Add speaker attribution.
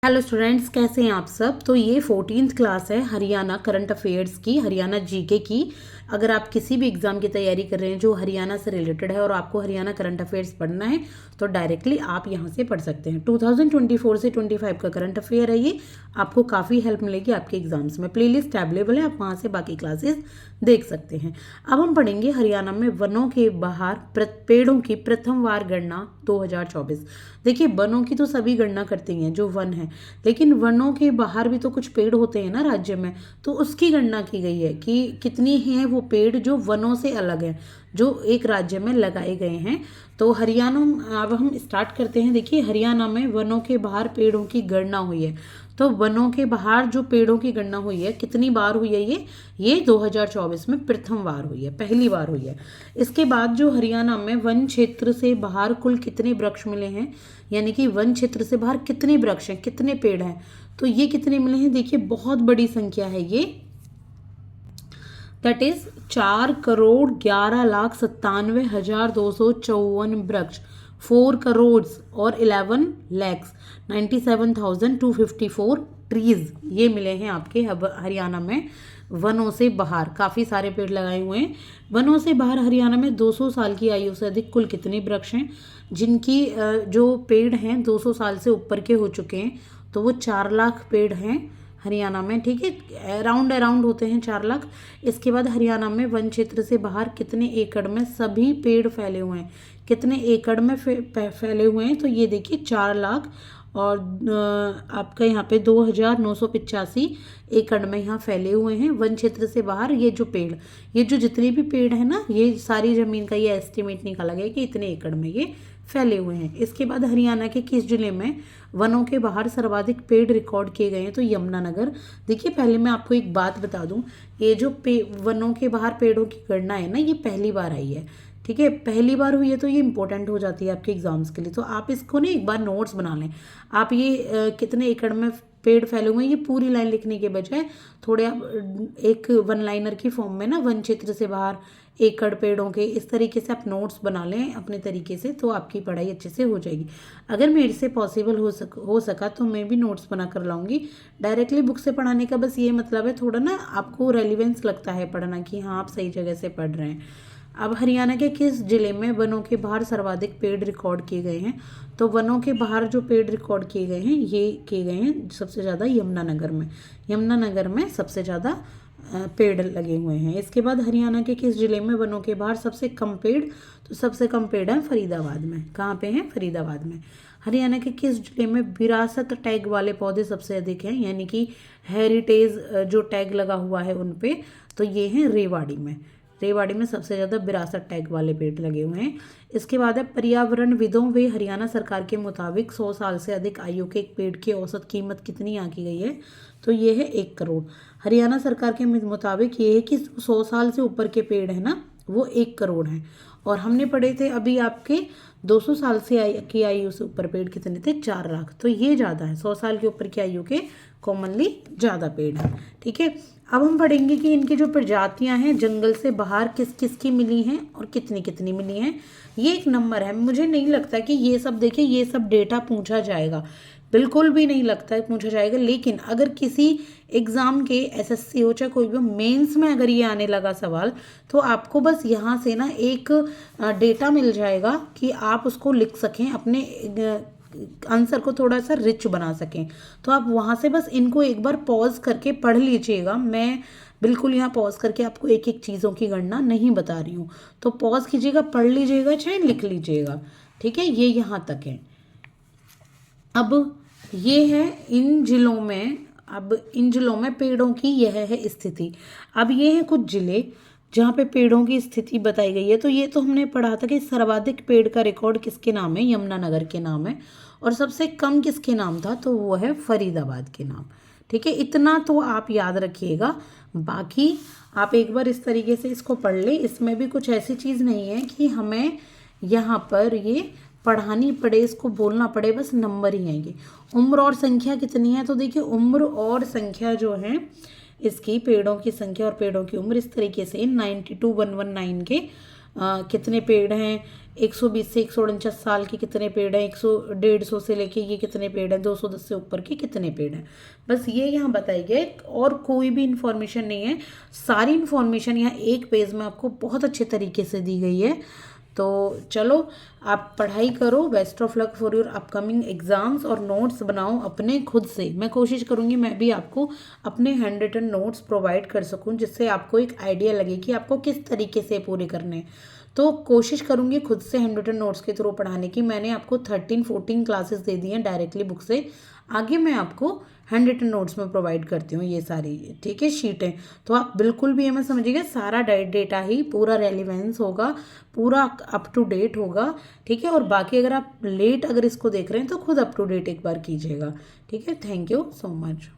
Speaker 1: Hello students, कैसे हैं आप सब। तो ये 14th क्लास है हरियाणा करंट अफेयर्स की, हरियाणा जीके की। अगर आप किसी भी एग्जाम की तैयारी कर रहे हैं जो हरियाणा से रिलेटेड है और आपको हरियाणा करंट अफेयर्स पढ़ना है तो डायरेक्टली आप यहाँ से पढ़ सकते हैं। 2024 से 25 का करंट अफेयर है ये। आपको काफ़ी हेल्प मिलेगी आपके एग्जाम्स में। प्लेलिस्ट अवेलेबल है, आप वहाँ से बाकी क्लासेस देख सकते हैं। अब हम पढ़ेंगे हरियाणा में वनों के बाहर पेड़ों की प्रथम वार गणना 2024। देखिए, वनों की तो सभी गणना करते हैं जो वन है, लेकिन वनों के बाहर भी तो कुछ पेड़ होते हैं ना राज्य में, तो उसकी गणना की गई है कि कितनी हैं वो पेड़ जो वनों से अलग हैं, जो एक राज्य में लगाए गए हैं। तो हरियाणा, अब हम स्टार्ट करते हैं। देखिए, हरियाणा में वनों के बाहर पेड़ों की गणना हुई है। तो वनों के बाहर जो पेड़ों की गणना हुई है, कितनी बार हुई है ये 2024 में प्रथम बार हुई है, पहली बार हुई है। इसके बाद जो हरियाणा में वन क्षेत्र से बाहर कुल कितने वृक्ष मिले हैं, यानी कि वन क्षेत्र से बाहर कितने वृक्ष हैं, कितने पेड़ हैं, तो ये कितने मिले हैं। देखिए, बहुत बड़ी संख्या है ये, दैट इज 4,11,97,254 वृक्ष। 4 करोड़ और 11 लैक्स 97,254 ट्रीज ये मिले हैं आपके हरियाणा में वनों से बाहर। काफ़ी सारे पेड़ लगाए हुए हैं। वनों से बाहर हरियाणा में 200 साल की आयु से अधिक कुल कितने वृक्ष हैं, जिनकी जो पेड़ हैं 200 साल से ऊपर के हो चुके हैं, तो वो 4 लाख पेड़ हैं हरियाणा में। ठीक है, अराउंड होते हैं 4 लाख। इसके बाद हरियाणा में वन क्षेत्र से बाहर कितने एकड़ में सभी पेड़ फैले हुए हैं, कितने एकड़ में फैले हुए हैं, तो ये देखिए 4 लाख और आपका यहाँ पे 2,985 एकड़ में यहाँ फैले हुए हैं वन क्षेत्र से बाहर। ये जो पेड़, ये जो जितने भी पेड़ हैं ना, ये सारी ज़मीन का ये एस्टिमेट निकाला गया कि इतने एकड़ में ये फैले हुए हैं। इसके बाद हरियाणा के किस जिले में वनों के बाहर सर्वाधिक पेड़ रिकॉर्ड किए गए हैं, तो यमुनानगर। देखिए, पहले मैं आपको एक बात बता दूं, ये जो वनों के बाहर पेड़ों की गणना है ना, ये पहली बार आई है। ठीक है, पहली बार हुई है तो ये इंपॉर्टेंट हो जाती है आपके एग्जाम्स के लिए। तो आप इसको ना एक बार नोट्स बना लें। आप ये कितने एकड़ में पेड़ फैले हुए हैं, ये पूरी लाइन लिखने के बजाय थोड़े आप एक वन लाइनर की फॉर्म में ना, वन क्षेत्र से बाहर एकड़ पेड़ों के, इस तरीके से आप नोट्स बना लें अपने तरीके से, तो आपकी पढ़ाई अच्छे से हो जाएगी। अगर मेरे से पॉसिबल हो सका तो मैं भी नोट्स बना कर लाऊंगी। डायरेक्टली बुक से पढ़ाने का बस ये मतलब है, थोड़ा ना आपको रेलिवेंस लगता है पढ़ना कि हाँ आप सही जगह से पढ़ रहे हैं। अब हरियाणा के किस जिले में वनों के बाहर सर्वाधिक पेड़ रिकॉर्ड किए गए हैं, तो वनों के बाहर जो पेड़ रिकॉर्ड किए गए हैं ये किए गए हैं सबसे ज़्यादा यमुनानगर में। यमुनानगर में सबसे ज़्यादा पेड़ लगे हुए हैं। इसके बाद हरियाणा के किस जिले में वनों के बाहर सबसे कम पेड़, तो सबसे कम पेड़ है फरीदाबाद में। कहाँ पे हैं? फरीदाबाद में। हरियाणा के किस जिले में विरासत टैग वाले पौधे सबसे अधिक हैं, यानी कि हेरिटेज जो टैग लगा हुआ है उन पे, तो ये हैं रेवाड़ी में। रेवाड़ी में सबसे ज़्यादा विरासत टैग वाले पेड़ लगे हुए हैं। इसके बाद है पर्यावरणविदों व हरियाणा सरकार के मुताबिक 100 साल से अधिक आयु के एक पेड़ की औसत कीमत कितनी आंकी गई है, तो ये है 1 करोड़। हरियाणा सरकार के मुताबिक ये है कि 100 साल से ऊपर के पेड़ है ना, वो 1 करोड़ हैं। और हमने पढ़े थे अभी आपके 200 साल से की आयु से ऊपर पेड़ कितने थे, 4 लाख। तो ये ज़्यादा है, 100 साल के ऊपर की आयु के कॉमनली ज़्यादा पेड़ हैं। ठीक है, अब हम पढ़ेंगे कि इनकी जो प्रजातियां हैं जंगल से बाहर किस किस की मिली हैं और कितनी कितनी मिली हैं। ये एक नंबर है। मुझे नहीं लगता कि ये सब, देखिए ये सब डेटा पूछा जाएगा, बिल्कुल भी नहीं लगता है पूछा जाएगा। लेकिन अगर किसी एग्ज़ाम के एसएससी हो चाहे कोई भी मेंस में अगर ये आने लगा सवाल, तो आपको बस यहाँ से ना एक डेटा मिल जाएगा कि आप उसको लिख सकें, अपने आंसर को थोड़ा सा रिच बना सकें। तो आप वहाँ से बस इनको एक बार पॉज करके पढ़ लीजिएगा। मैं बिल्कुल यहाँ पॉज करके आपको एक एक चीज़ों की गणना नहीं बता रही हूँ, तो पॉज कीजिएगा, पढ़ लीजिएगा, चाहे लिख लीजिएगा। ठीक है, ये यहाँ तक है। अब ये है इन जिलों में, अब इन जिलों में पेड़ों की यह है स्थिति। अब ये है कुछ जिले जहाँ पे पेड़ों की स्थिति बताई गई है। तो ये तो हमने पढ़ा था कि सर्वाधिक पेड़ का रिकॉर्ड किसके नाम है, यमुनानगर के नाम है। और सबसे कम किसके नाम था, तो वो है फरीदाबाद के नाम। ठीक है, इतना तो आप याद रखिएगा। बाकी आप एक बार इस तरीके से इसको पढ़ ले। इसमें भी कुछ ऐसी चीज़ नहीं है कि हमें यहाँ पर ये पढ़ानी पड़े, इसको बोलना पड़े, बस नंबर ही आएंगे। उम्र और संख्या कितनी है, तो देखिए उम्र और संख्या जो है इसकी, पेड़ों की संख्या और पेड़ों की उम्र इस तरीके से 92,119 के कितने पेड़ हैं, 120 से 149 साल के कितने पेड़ हैं, 150 से लेके ये कितने पेड़ हैं, 210 से ऊपर के कितने पेड़ हैं। बस ये यहाँ बताई गई, और कोई भी इंफॉर्मेशन नहीं है। सारी इंफॉर्मेशन यहाँ एक पेज में आपको बहुत अच्छे तरीके से दी गई है। तो चलो आप पढ़ाई करो, best of luck for your upcoming exams, और नोट्स बनाओ अपने खुद से। मैं कोशिश करूँगी मैं भी आपको अपने हैंड रिटन नोट्स प्रोवाइड कर सकूँ, जिससे आपको एक आइडिया लगे कि आपको किस तरीके से पूरे करने हैं। तो कोशिश करूँगी खुद से हैंड रिटन नोट्स के थ्रू पढ़ाने की। मैंने आपको 13-14 क्लासेस दे दी हैं डायरेक्टली बुक से। आगे मैं आपको हैंड रिटन नोट्स में प्रोवाइड करती हूँ ये सारी, ठीक है, शीटें। तो आप बिल्कुल भी हमें समझिएगा, सारा डेटा ही पूरा रेलिवेंस होगा, पूरा अप टू डेट होगा, ठीक है। और बाकी अगर आप लेट अगर इसको देख रहे हैं तो खुद अप टू डेट एक बार कीजिएगा, ठीक है। Thank you so much.